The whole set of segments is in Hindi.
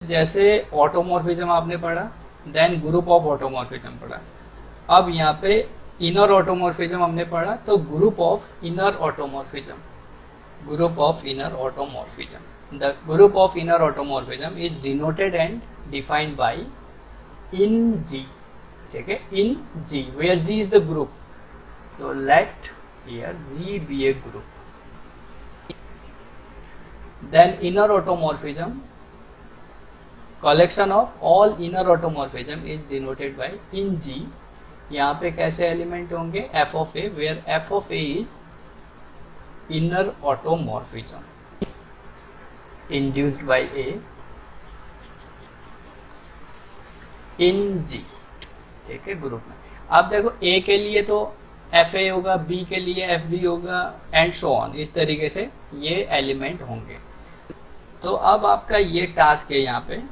जैसे ऑटोमॉर्फिज्म आपने पढ़ा, देन ग्रुप ऑफ ऑटोमॉर्फिज्म पढ़ा। अब यहाँ पे इनर ऑटोमॉर्फिज्म हमने पढ़ा, तो group of inner automorphism, group of inner automorphism. The group of inner automorphism is denoted and defined by Inn G. ठीक है, Inn G, where G is the group, so let here G be a group. Then inner automorphism, collection of all inner automorphism is denoted by in G। यहाँ पे कैसे एलिमेंट होंगे, f of a, where f of a is inner automorphism induced by a in G। ठीक है, ग्रुप में अब देखो a के लिए तो fa होगा, b के लिए fb होगा, एंड सो ऑन, इस तरीके से ये एलिमेंट होंगे। तो अब आपका ये टास्क है यहाँ पे,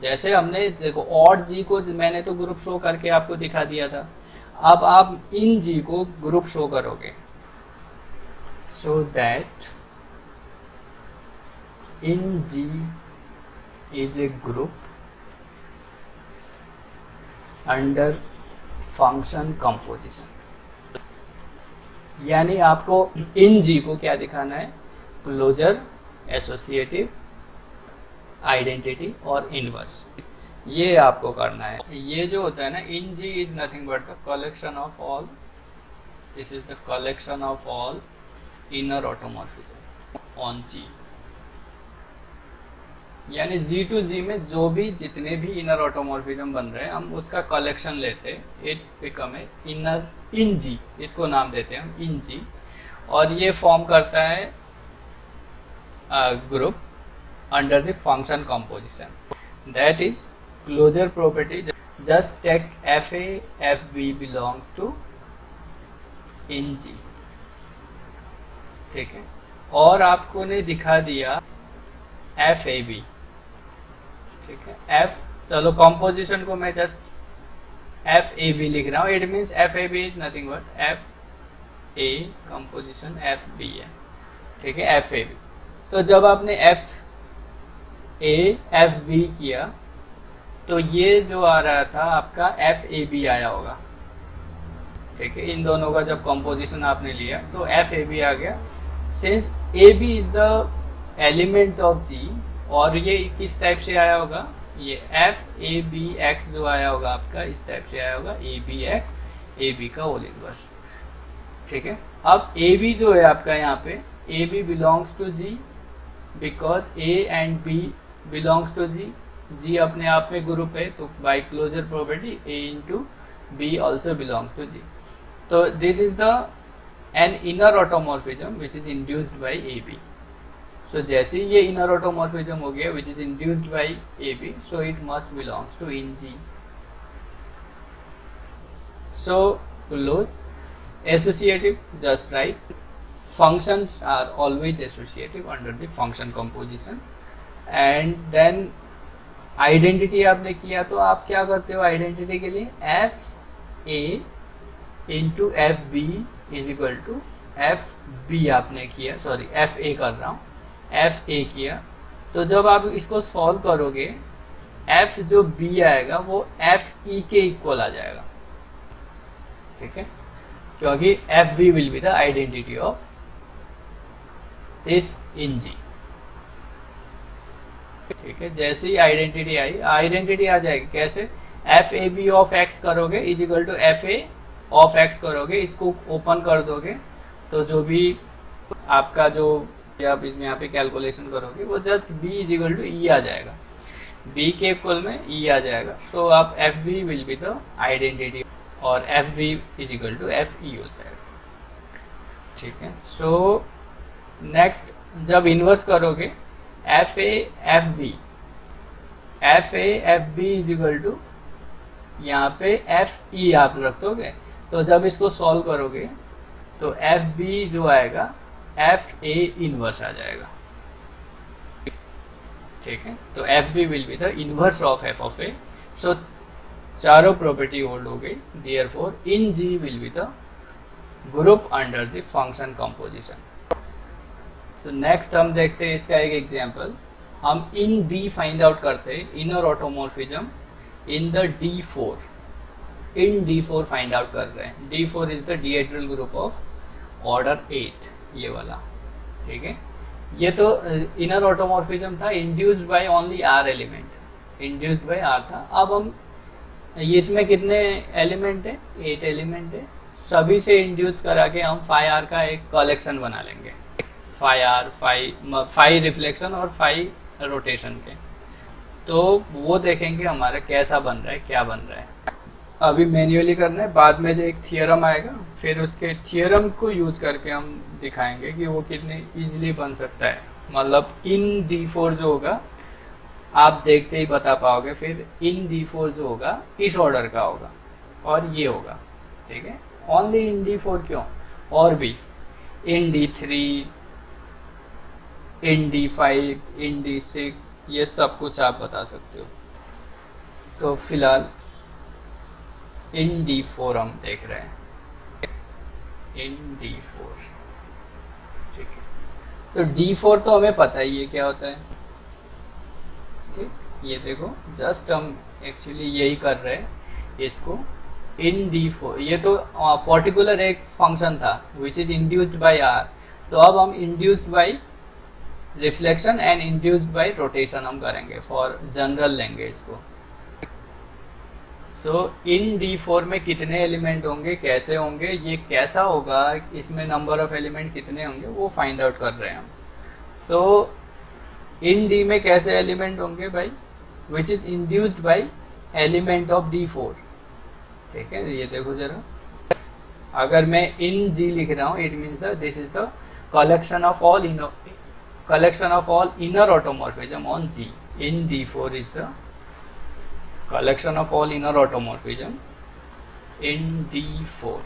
जैसे हमने देखो ऑड जी को मैंने तो ग्रुप शो करके आपको दिखा दिया था, अब आप इन जी को ग्रुप शो करोगे, so that Inn G is a group under function composition. यानी आपको इन जी को क्या दिखाना है, क्लोजर, एसोसिएटिव, आइडेंटिटी और इनवर्स, ये आपको करना है। ये जो होता है ना, Inn G is nothing but the collection of all, this is the collection of all inner automorphism on G. यानी जी टू जी में जो भी जितने भी इनर ऑटोमॉर्फिज्म बन रहे हैं, हम उसका कलेक्शन लेते हैं, इट बिकम ए इनर इन जी, इसको नाम देते हैं हम इन जी, और ये फॉर्म करता है group under the function composition, that is closure property। just take fa fb belongs to in G। ठीक है, और आपको ने दिखा दिया fab। ठीक है, f, चलो कंपोजिशन को मैं जस्ट fab लिख रहा हूँ, it means fab is nothing but fa composition fb है। ठीक है, fab। तो जब आपने FV किया तो ये जो आ रहा था आपका FAB आया होगा। ठीक है, इन दोनों का जब कंपोजिशन आपने लिया तो FAB आ गया, since AB is the element of G, और ये किस टाइप से आया होगा, ये FABX जो आया होगा आपका, इस टाइप से आया होगा, ABX, AB का होल इनवर्स। ठीक है, अब AB जो है आपका यहाँ पे, AB belongs to G because A and B belongs to G, G अपने आप में ग्रुप है, तो by closure property A into B also belongs to G। तो this is the an inner automorphism which is induced by AB। So जैसे ही ये इनर ऑटोमॉर्फिज्म हो गया which is induced by AB, so it must belongs to in G। So close, associative, just right, functions are always associative under the function composition। and then identity आपने किया तो आप क्या करते हो आइडेंटिटी के लिए, FA into FB is equal to FB आपने किया, सॉरी FA कर रहा हूँ, FA किया। तो जब आप इसको सॉल्व करोगे, F जो B आएगा वो FE के इक्वल आ जाएगा। ठीक है, क्योंकि FB will be the identity of इस इन जी। ठीक है, जैसे ही आइडेंटिटी आई, आइडेंटिटी आ जाएगी कैसे, FAB ऑफ x करोगे is equal to FA of x करोगे, इसको ओपन कर दोगे तो जो भी आपका जो आप इसमें यहाँ पे कैलकुलेशन करोगे वो just B is equal to E आ जाएगा, B के इक्वल में E आ जाएगा। सो आप FB will be the identity और FB is equal to FE हो जाएगा। ठीक है, सो नेक्स्ट जब इन्वर्स करोगे, FA FB is equal to यहाँ पे FE आप रख दोगे, तो जब इसको सॉल्व करोगे तो FB जो आएगा FA इनवर्स आ जाएगा। ठीक है, तो FB will be the inverse of F of A। सो चारों प्रॉपर्टी होल्ड हो गई, therefore in G will be the group under the function composition. So next हम देखते हैं इसका एक एग्जांपल। हम इन डी फाइंड आउट करते हैं, inner automorphism in the D4, in D4 find out कर रहे हैं। D4 is the dihedral group of order 8, ये वाला, ठीक है। ये तो इनर ऑटोमॉर्फिज्म था induced by only R element, induced by R था। अब हम इसमें कितने एलिमेंट है, 8 एलिमेंट है, सभी से इंड्यूस करा के हम फाई R का एक कलेक्शन बना लेंगे, फाई R, फाई रिफ्लेक्शन और फाई रोटेशन के। तो वो देखेंगे हमारा कैसा बन रहा है, क्या बन रहा है। अभी मैन्युअली करना है, बाद में जो एक थियरम आएगा, फिर उसके थियरम को यूज करके हम दिखाएंगे कि वो कितने इजीली बन सकता है। मतलब इन D4 जो होगा आप देखते ही बता पाओगे, फिर इन D4 जो होगा इस ऑर्डर का होगा और ये होगा, ठीक है। ओनली इन D4 क्यों, और भी इन D3, इन D5, इन D6, ये सब कुछ आप बता सकते हो। तो फिलहाल इन D4 हम देख रहे हैं, इन D4, ठीक है। तो D4 तो हमें पता ही है क्या होता है, ठीक। ये देखो जस्ट हम एक्चुअली यही कर रहे हैं इसको, इन D4, ये तो पर्टिकुलर एक फंक्शन था विच इज इंड्यूस्ड बाय R। तो अब हम induced by reflection and induced by rotation हम करेंगे, फॉर जनरल लेंगे इसको। सो इन D4 में कितने एलिमेंट होंगे, कैसे होंगे, ये कैसा होगा, इसमें नंबर ऑफ एलिमेंट कितने होंगे, वो फाइंड आउट कर रहे हैं हम। सो इन D में कैसे एलिमेंट होंगे भाई, विच is induced bye element of D4, ठीक है। ये देखो जरा, अगर मैं इन G लिख रहा हूँ, it means this is the collection of all inner automorphism on G। In D4 is the collection of all inner automorphism in D4।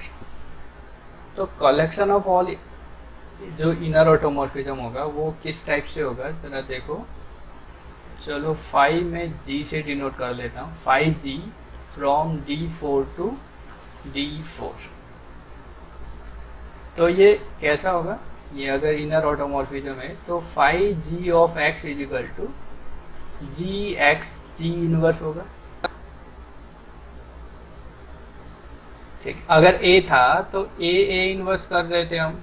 तो collection of all जो inner automorphism होगा वो किस टाइप से होगा, जरा देखो। चलो फाई में G से डिनोट कर लेता हूँ, phi G from D4 to D4। तो ये कैसा होगा, ये अगर इनर ऑटोमॉर्फिज्म है तो phi G of X is equal to GX G inverse होगा, ठीक। अगर A था तो A इनवर्स कर रहे थे हम,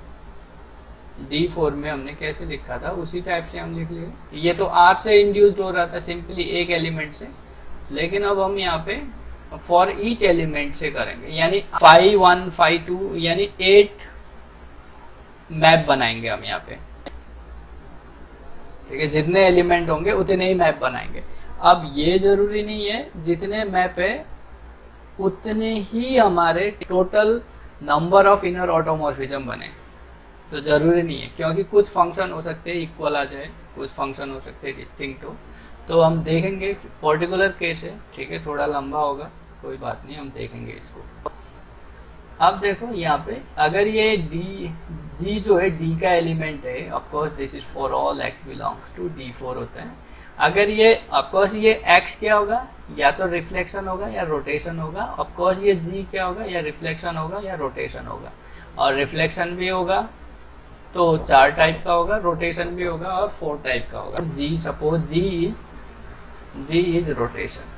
D4 में हमने कैसे लिखा था उसी टाइप से हम लिख लिए। ये तो R से इंड्यूस्ड हो रहा था सिंपली एक एलिमेंट से, लेकिन अब हम यहाँ पे फॉर ईच एलिमेंट से करेंगे, यानी फाई 1 फाई 2 यानी 8 मैप बनाएंगे हम यहाँ पे, ठीक है। जितने एलिमेंट होंगे उतने ही मैप बनाएंगे। अब ये जरूरी नहीं है जितने मैप है उतने ही हमारे total number of inner automorphism बने, तो जरूरी नहीं है, क्योंकि कुछ फंक्शन हो सकते हैं इक्वल आ जाए, कुछ फंक्शन हो सकते हैं डिस्टिंक्ट हो। तो हम देखेंगे, पर्टिकुलर केस है, ठीक है, थोड़ा लंबा होगा, कोई बात नहीं, हम देखेंगे इसको। अब देखो यहाँ पे अगर ये G जो है D का एलिमेंट है, of course this is for all X belongs to D4 होता है। अगर ये ऑफकोर्स ये X क्या होगा, या तो रिफ्लेक्शन होगा या रोटेशन होगा। ऑफकोर्स ये G क्या होगा, या रिफ्लेक्शन होगा या रोटेशन होगा। और रिफ्लेक्शन भी होगा तो 4 टाइप का होगा, रोटेशन भी होगा और 4 टाइप का होगा। G suppose G is rotation.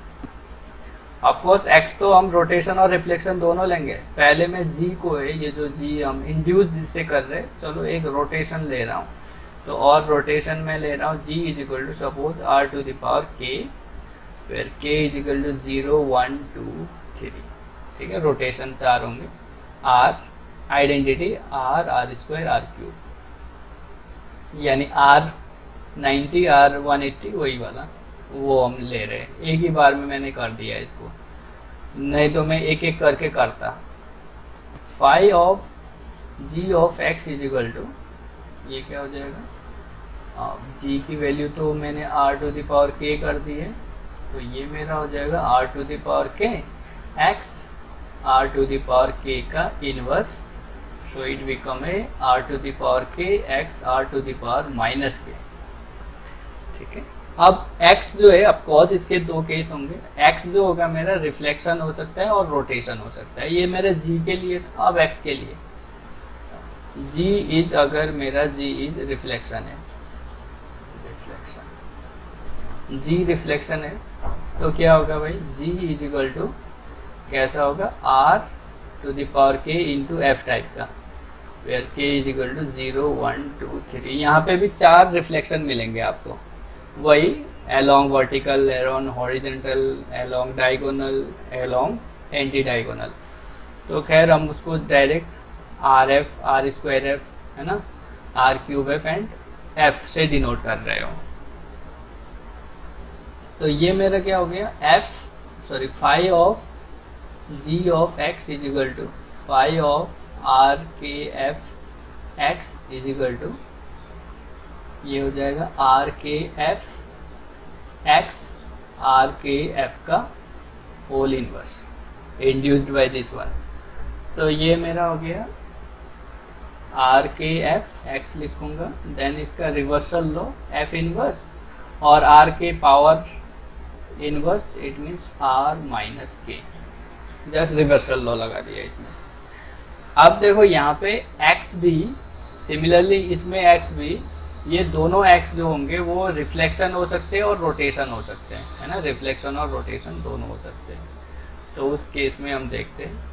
Of course X तो हम रोटेशन और रिफ्लेक्शन दोनों लेंगे। पहले मैं G को है, ये जो G हम इंड्यूस जिससे कर रहे हैं, चलो एक रोटेशन ले रहा हूँ, तो और रोटेशन में ले रहा हूँ G is equal to suppose R to the power K, फिर K इज इक्वल टू 0 1 2 3, ठीक है। रोटेशन 4 होंगे। R identity R square R cube, यानी R 90 R 180 वही वाला वो हम ले रहे हैं। एक ही बार में मैंने कर दिया इसको, नहीं तो मैं एक एक करके करता। Phi of G of X is equal to, ये क्या हो जाएगा, G की वैल्यू तो मैंने R to the power K कर दी है, तो ये मेरा हो जाएगा R to the power K X R to the power K का inverse, so it become a R to the power K X R to the power minus K, ठीक है। अब X जो है, ऑफकोर्स इसके 2 केस होंगे। X जो होगा मेरा रिफ्लेक्शन हो सकता है और रोटेशन हो सकता है, ये मेरा G के लिए था। अब X के लिए G इज, अगर मेरा G इज रिफ्लेक्शन है, रिफ्लेक्शन जी रिफ्लेक्शन है, तो क्या होगा भाई, जी इज इक्वल टू कैसा होगा, आर टू द पावर के इंटू एफ टाइप का, वेयर के इज इक्वल टू 0 1 2 3। यहाँ पे भी 4 रिफ्लेक्शन मिलेंगे आपको, वही along vertical, along horizontal, along diagonal, along anti diagonal. तो खैर हम उसको direct R F, R square F है ना, R cube F and F से डिनोट कर रहे हो। तो ये मेरा क्या हो गया, phi of G of x is equal to phi of R के F x is equal to, ये हो जाएगा आर के एफ एक्स आर के एफ का whole inverse induced by this one. तो ये मेरा हो गया आर के एफ एक्स लिखूंगा, देन इसका रिवर्सल लो एफ इनवर्स और आर के power inverse, it means R minus K, just reversal law लगा दिया इसने। अब देखो यहाँ पे x भी सिमिलरली, इसमें x भी, ये दोनों x जो होंगे वो रिफ्लेक्शन हो सकते हैं और रोटेशन हो सकते हैं, है ना, रिफ्लेक्शन और रोटेशन दोनों हो सकते हैं। तो उस केस में हम देखते हैं।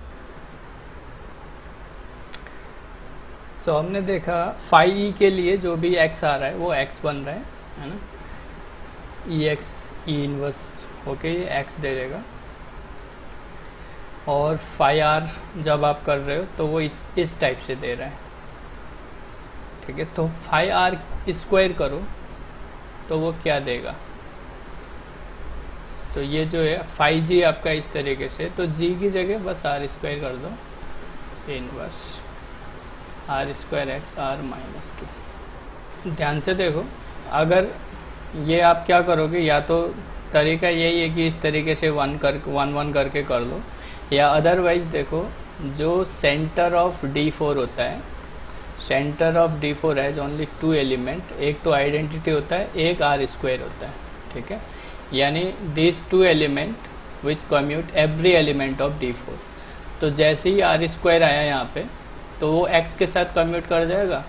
सो हमने देखा फाई ई के लिए जो भी x आ रहा है वो x बन रहा है ना, ई एक्स ई इनवर्स होके ये x दे देगा, और फाई आर जब आप कर रहे हो तो वो इस टाइप से दे रहा है, ठीक है। तो फाई आर स्क्वायर करो तो वो क्या देगा, तो ये जो है फाई जी आपका इस तरीके से, तो जी की जगह बस आर स्क्वायर कर दो, inverse R square X R minus 2। ध्यान से देखो, अगर ये आप क्या करोगे, या तो तरीका यही है कि इस तरीके से वन करके कर लो, या अदरवाइज देखो जो सेंटर ऑफ D4 होता है, centre of D4 has only 2 element, एक तो आइडेंटिटी होता है, एक आर स्क्वायर होता है, ठीक है। यानी this 2 element which commute every element of D4। तो जैसे ही आर स्क्वायर आया यहाँ पे, तो वो x के साथ कम्यूट कर जाएगा,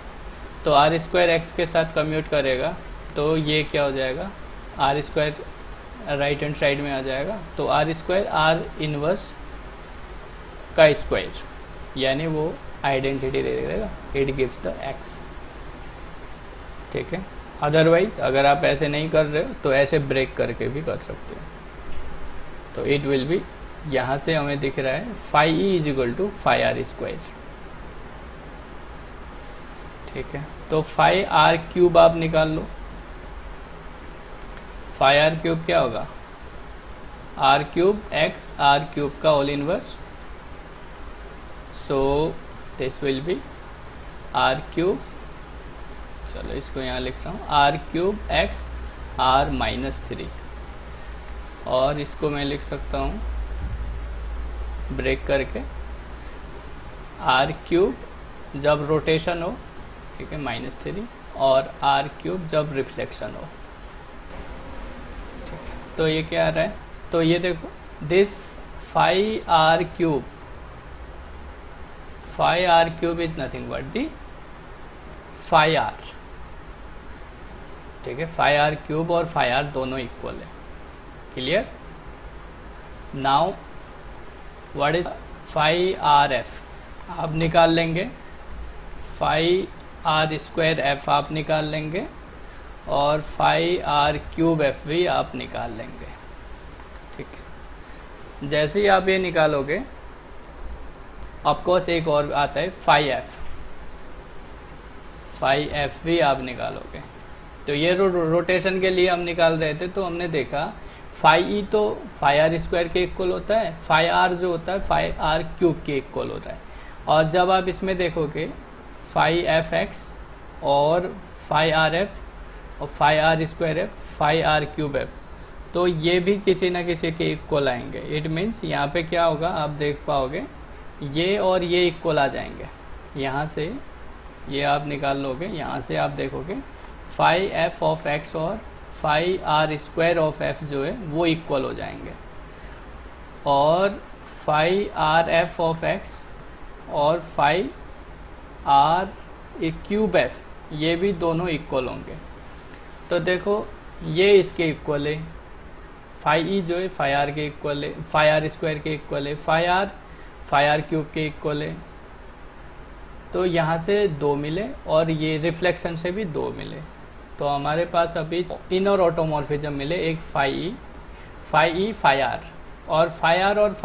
तो आर स्क्वायर एक्स के साथ कम्यूट करेगा, तो ये क्या हो जाएगा, R square right hand side में आ जाएगा, तो आर स्क्वायर आर इनवर्स का स्क्वायर, यानी वो आइडेंटिटी दे देगा, इट गिव्स द x, ठीक है। अदरवाइज अगर आप ऐसे नहीं कर रहे हो तो ऐसे ब्रेक करके भी कर सकते हो। तो इट विल बी, यहाँ से हमें दिख रहा है phi E is equal to phi R square, ठीक है। तो फाई आर क्यूब आप निकाल लो, फाई आर क्यूब क्या होगा, R cube x R cube का whole inverse, so this will be R cube, चलो इसको यहाँ लिख रहा हूँ, R cube x R minus 3, और इसको मैं लिख सकता हूँ ब्रेक करके, आर क्यूब जब रोटेशन हो, ठीक है, -3, और आर क्यूब जब रिफ्लेक्शन हो, ठीक है। तो ये क्या आ रहा है, तो ये देखो this phi R cube is nothing but the phi R, ठीक है। फाई आर क्यूब और फाई आर दोनों इक्वल है, clear. Now what is phi R F, आप निकाल लेंगे, फाई आर स्क्वायर एफ आप निकाल लेंगे, और फाई आर क्यूब एफ भी आप निकाल लेंगे, ठीक है। जैसे ही आप ये निकालोगे, ऑफकोर्स एक और आता है फाई एफ भी आप निकालोगे। तो ये रोटेशन के लिए हम निकाल रहे थे, तो हमने देखा फाई ई तो फाई आर स्क्वायर के इक्वल होता है, फाई आर जो होता है फाई आर क्यूब के इक्वल होता है, और जब आप इसमें देखोगे फाई एफ एक्स और फाई आर एफ और phi R square F, phi R cube F, तो ये भी किसी ना किसी के इक्वल आएंगे। इट मीन्स यहाँ पे क्या होगा, आप देख पाओगे ये और ये इक्वल आ जाएंगे, यहाँ से ये आप निकाल लोगे, यहाँ से आप देखोगे फाई एफ ऑफ एक्स और phi R square of F जो है वो इक्वल हो जाएंगे, और phi R F of X और फाई आर क्यूब एफ ये भी दोनों इक्वल होंगे। तो देखो ये इसके इक्वल है, फाई ई जो है फाई आर के इक्वल है, फाई आर स्क्वायर के इक्वल है, फाई आर क्यूब के इक्वल है। तो यहाँ से 2 मिले और ये रिफ्लेक्शन से भी 2 मिले, तो हमारे पास अभी इनर ऑटोमॉर्फिज्म मिले, एक फाई ई फाई आर, और फाई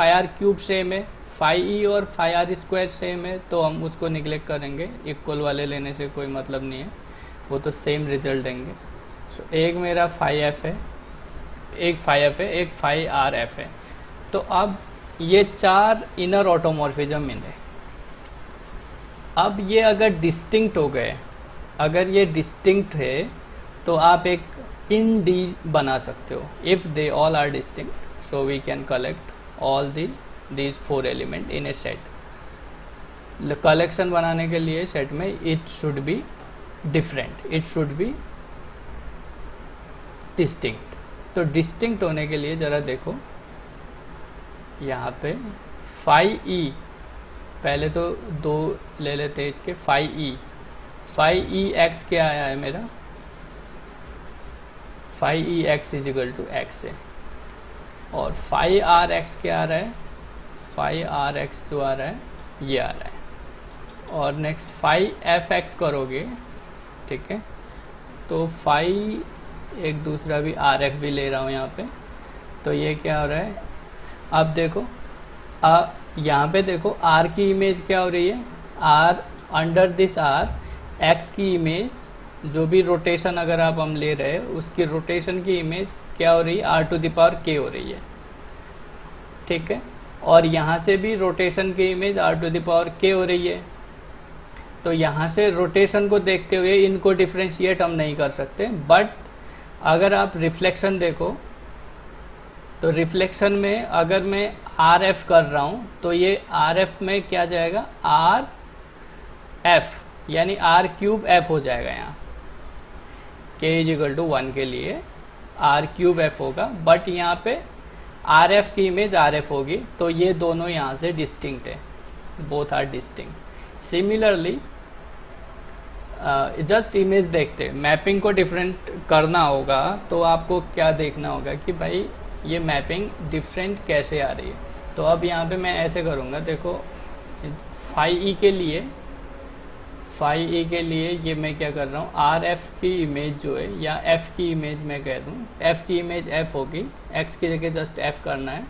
आर क्यूब सेम है, फाई ई और फाई आर स्क्वायर सेम है, तो हम उसको निगलेक्ट करेंगे, इक्वल वाले लेने से कोई मतलब नहीं है, वो तो सेम रिजल्ट देंगे। सो एक मेरा फाई एफ है, एक फाई एफ है, एक फाई आर एफ है। तो अब ये 4 इनर ऑटोमॉर्फिज्म मिले। अब ये अगर डिस्टिंक्ट हो गए, अगर ये डिस्टिंक्ट है तो आप एक इन डी बना सकते हो। If they all are distinct, so we can collect all these 4 element in a set. Collection बनाने के लिए सेट में it should be different, it should be distinct. तो डिस्टिंक्ट होने के लिए ज़रा देखो यहाँ पे फाई ई, पहले तो 2 ले लेते हैं इसके, फाई ई एक्स क्या आया है मेरा, phi E X is equal to X है, और फाई आर एक्स क्या आ रहा है, फाई आर एक्स जो आ रहा है ये आ रहा है। और नेक्स्ट फाई एफ एक्स करोगे, ठीक है, तो फाई एक दूसरा भी आर एफ भी ले रहा हूँ यहाँ पे, तो ये क्या हो रहा है, अब देखो यहाँ पे देखो आर की इमेज क्या हो रही है, R under this R X की इमेज, जो भी रोटेशन अगर आप हम ले रहे हैं उसकी रोटेशन की इमेज क्या हो रही है, are to the power K हो रही है, ठीक है, और यहाँ से भी रोटेशन की image R to the power K हो रही है। तो यहाँ से रोटेशन को देखते हुए इनको डिफ्रेंशिएट हम नहीं कर सकते, बट अगर आप रिफ्लेक्शन देखो तो रिफ्लेक्शन में अगर मैं आर एफ कर रहा हूँ तो ये आर एफ में क्या जाएगा, आर एफ यानी आर क्यूब एफ हो जाएगा, यहाँ के इज इक्वल टू 1 के लिए आर क्यूब एफ होगा, बट यहाँ पे आर एफ की इमेज आर एफ होगी, तो ये दोनों यहाँ से डिस्टिंक्ट है, both are distinct. Similarly just image देखते, मैपिंग को डिफरेंट करना होगा तो आपको क्या देखना होगा कि भाई ये मैपिंग डिफरेंट कैसे आ रही है। तो अब यहाँ पे मैं ऐसे करूँगा, देखो फाई ई के लिए ये मैं क्या कर रहा हूँ, आर एफ की इमेज जो है, या एफ की इमेज मैं कह दूँ, एफ की इमेज एफ होगी, एक्स की जगह जस्ट एफ करना है।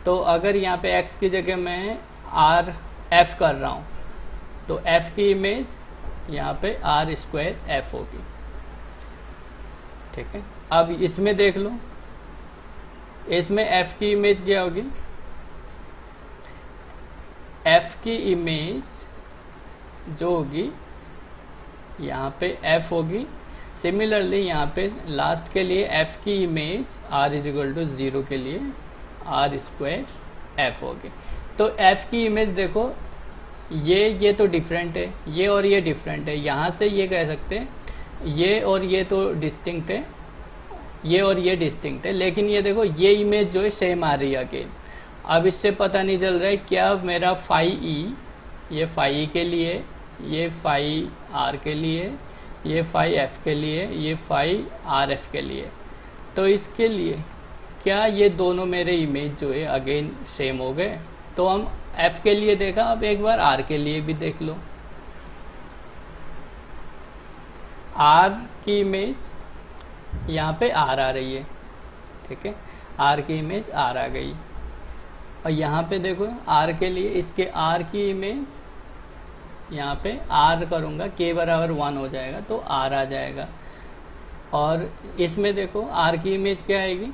तो अगर यहाँ पे एक्स की जगह मैं आर एफ कर रहा हूँ तो एफ की इमेज यहाँ पे आर स्क्वायर एफ होगी, ठीक है। अब इसमें देख लो, इसमें एफ की इमेज क्या होगी, एफ की इमेज जो होगी यहाँ पे एफ होगी। सिमिलरली यहाँ पे लास्ट के लिए एफ की image R is equal to 0 K लिए आर स्क्वायर एफ होगी। तो एफ की इमेज देखो, ये तो डिफरेंट है, ये और ये डिफरेंट है, यहाँ से ये कह सकते हैं ये और ये तो डिस्टिंक्ट है, ये और ये डिस्टिंक्ट है, लेकिन ये देखो ये इमेज जो है सेम आ रही है अगेन। अब इससे पता नहीं चल रहा है क्या मेरा फाई ई, ये फाई ई के लिए, ये फाई आर के लिए, ये फाई एफ के लिए, ये फाई आर एफ के लिए, तो इसके लिए क्या ये दोनों मेरे इमेज जो है अगेन सेम हो गए। तो हम एफ के लिए देखा, अब एक बार आर के लिए भी देख लो। आर की इमेज यहाँ पे आर आ रही है, ठीक है, आर की इमेज आर आ गई, और यहाँ पे देखो आर के लिए इसके आर की इमेज यहाँ पे आर करूँगा, के बराबर 1 हो जाएगा तो आर आ जाएगा। और इसमें देखो आर की इमेज क्या आएगी,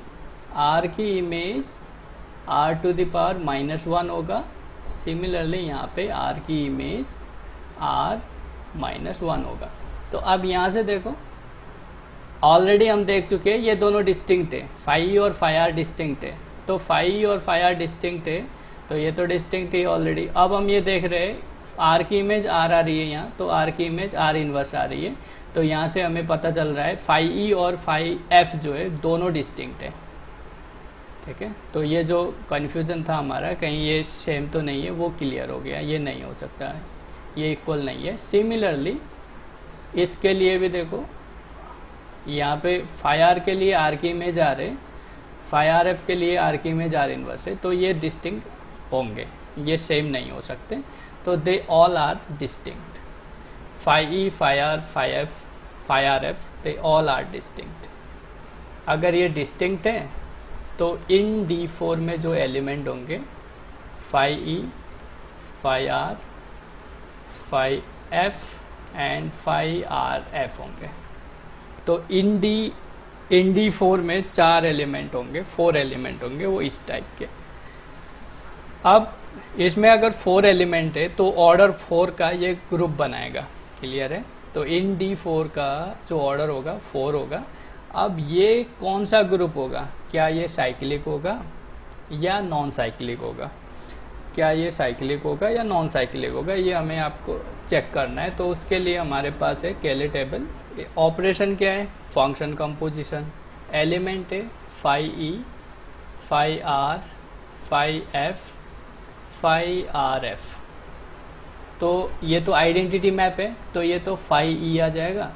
आर की image R to the power -1 होगा। सिमिलरली यहाँ पे आर की इमेज आर -1 होगा। तो अब यहाँ से देखो ऑलरेडी हम देख चुके हैं ये दोनों डिस्टिंक्ट है, फाई और फाई आर डिस्टिंक्ट है, तो फाई और फाई आर डिस्टिंक्ट है, तो ये तो डिस्टिंक्ट है ऑलरेडी। अब हम ये देख रहे हैं आर की इमेज आर आ रही है यहाँ, तो आर की इमेज आर इन्वर्स आ रही है, तो यहाँ से हमें पता चल रहा है फाई ई और फाई एफ जो है दोनों डिस्टिंक्ट है, ठीक है। तो ये जो कन्फ्यूज़न था हमारा कहीं ये सेम तो नहीं है, वो क्लियर हो गया, ये नहीं हो सकता है, ये इक्वल नहीं है। सिमिलरली इसके लिए भी देखो यहाँ पे फाई आर के लिए आर की इमेज आ रहे, फाई आर एफ के लिए आर की इमेज आर इनवर्स है, तो ये डिस्टिंक्ट होंगे, ये सेम नहीं हो सकते, तो they all are distinct. Phi E, phi R, phi F, phi R F, they all are distinct. अगर ये डिस्टिंक्ट है तो इन D4 में जो एलिमेंट होंगे phi E, phi R, phi F and phi R F होंगे। तो इन D4 में 4 एलिमेंट होंगे, 4 एलिमेंट होंगे वो इस टाइप के। अब इसमें अगर 4 एलिमेंट है तो ऑर्डर 4 का ये ग्रुप बनाएगा, क्लियर है। तो इन D4 का जो ऑर्डर होगा 4 होगा। अब ये कौन सा ग्रुप होगा, क्या ये साइक्लिक होगा या नॉन साइक्लिक होगा, क्या ये साइक्लिक होगा या नॉन साइक्लिक होगा, ये हमें आपको चेक करना है। तो उसके लिए हमारे पास है केली टेबल। ऑपरेशन क्या है, फंक्शन कंपोजिशन। एलिमेंट है phi E, phi R, phi F, phi R F. तो ये तो आइडेंटिटी मैप है, तो ये तो फाई ई आ जाएगा,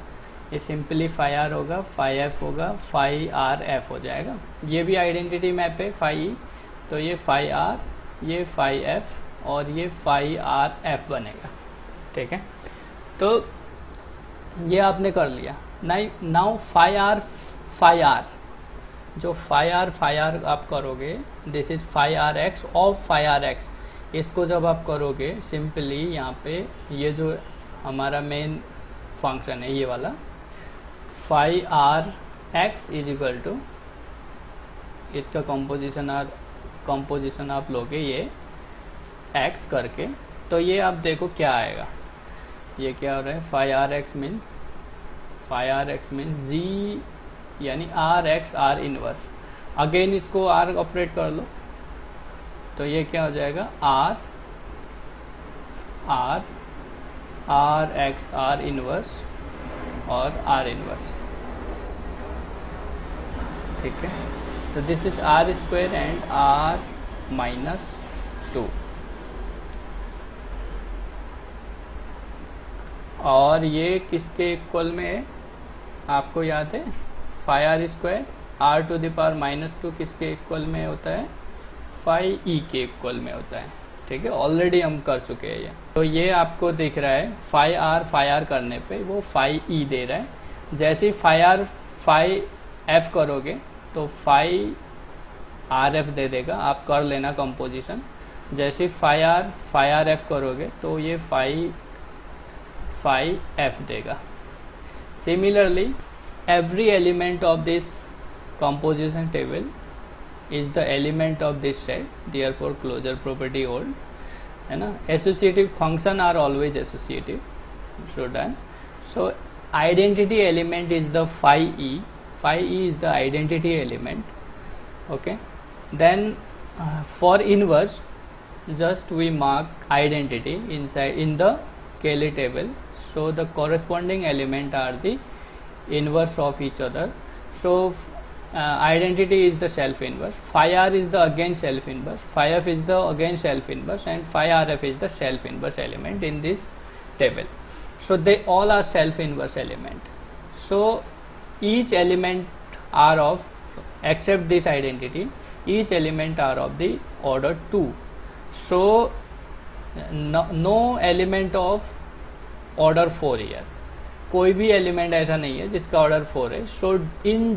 ये सिंपली फाई आर होगा, फाई एफ होगा, फाई आर एफ हो जाएगा। ये भी आइडेंटिटी मैप है फाई ई, तो ये फाई आर, ये फाई एफ और ये फाई आर एफ बनेगा, ठीक है। तो ये आपने कर लिया। नाउ फाई आर, जो फाई आर आप करोगे, this is phi R X of phi R X. इसको जब आप करोगे सिंपली यहाँ पे ये जो हमारा मेन फंक्शन है ये वाला, phi R X is equal to, इसका कंपोजिशन आप लोगे ये एक्स करके, तो ये आप देखो क्या आएगा। ये क्या हो रहा है, phi R X means G यानी R X R inverse. Again इसको आर ऑपरेट कर लो, तो ये क्या हो जाएगा, आर एक्स आर इनवर्स और आर इनवर्स, ठीक है। तो this is R square and R minus 2। और ये किसके इक्वल में है, आपको याद है, phi R square R to the power minus 2 किसके इक्वल में होता है, फाई ई के इक्वल में होता है, ठीक है। ऑलरेडी हम कर चुके हैं ये। तो ये आपको दिख रहा है फाई आर करने पे वो फाई ई दे रहा है। जैसे ही फाई एफ करोगे तो फाई आर एफ दे देगा, आप कर लेना कंपोजिशन। जैसे फाई आर एफ करोगे तो ये फाई एफ देगा। Similarly every element of this composition table is the element of this set, therefore closure property hold, है ना। associative function are always associative, so done। so identity element is the phi e is the identity element, okay। then for inverse just we mark identity inside in the Cayley table, so the corresponding element are the inverse of each other। so identity is the self inverse, phi r is the again self inverse, phi f is the again self inverse, and phi r f is the self inverse element in this table। so they all are self inverse element। so each element are of, except this identity, each element are of the order 2। so no element of order 4 here, कोई भी एलिमेंट ऐसा नहीं है जिसका ऑर्डर 4 है। सो इन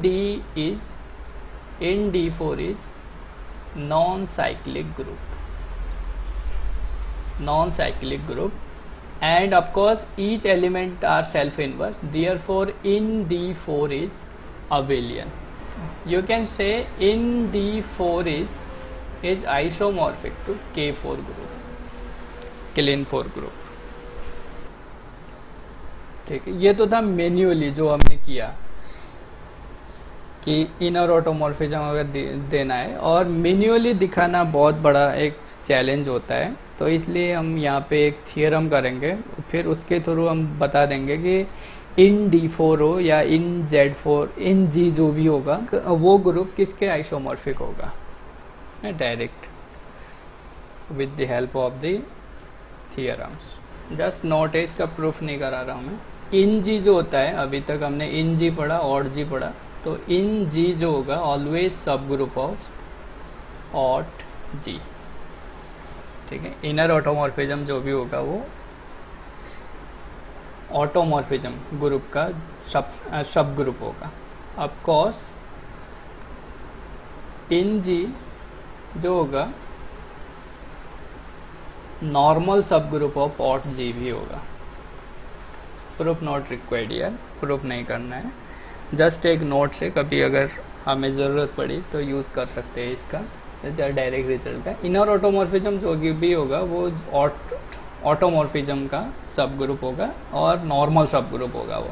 D4 is non cyclic group and of course each element are self inverse, therefore in D4 is abelian। you can say in D4 is isomorphic to K4 group, Killing 4 group, ठीक है। ये तो था मैन्युअली जो हमने किया कि इनर ऑटोमॉर्फिज्म अगर देना है, और मैन्युअली दिखाना बहुत बड़ा एक चैलेंज होता है। तो इसलिए हम यहाँ पे एक थियरम करेंगे, फिर उसके थ्रू हम बता देंगे कि इन D4 हो या इन Z4, इन G जो भी होगा वो ग्रुप किसके आइसोमॉर्फिक होगा, direct with the help of the theorems. Just note है, इसका प्रूफ नहीं करा रहा हूँ मैं। इन जी जो होता है, अभी तक हमने इन जी पढ़ा, ऑट जी पढ़ा, तो इन जी जो होगा ऑलवेज सब ग्रुप ऑफ ऑट जी, ठीक है। इनर ऑटोमॉर्फिज्म जो भी होगा वो ऑटोमॉर्फिज्म ग्रुप का सब ग्रुप होगा। ऑफ कोर्स इन जी जो होगा नॉर्मल सब ग्रुप ऑफ ऑट जी भी होगा। प्रूफ नॉट रिक्वायर्ड यार, प्रूफ नहीं करना है, जस्ट एक नोट से कभी अगर हमें ज़रूरत पड़ी तो यूज़ कर सकते हैं इसका, जैसे डायरेक्ट रिजल्ट है। इनर ऑटोमॉर्फिज्म जो भी होगा वो ऑटोमॉर्फिज्म का सब ग्रुप होगा और नॉर्मल सब ग्रुप होगा वो।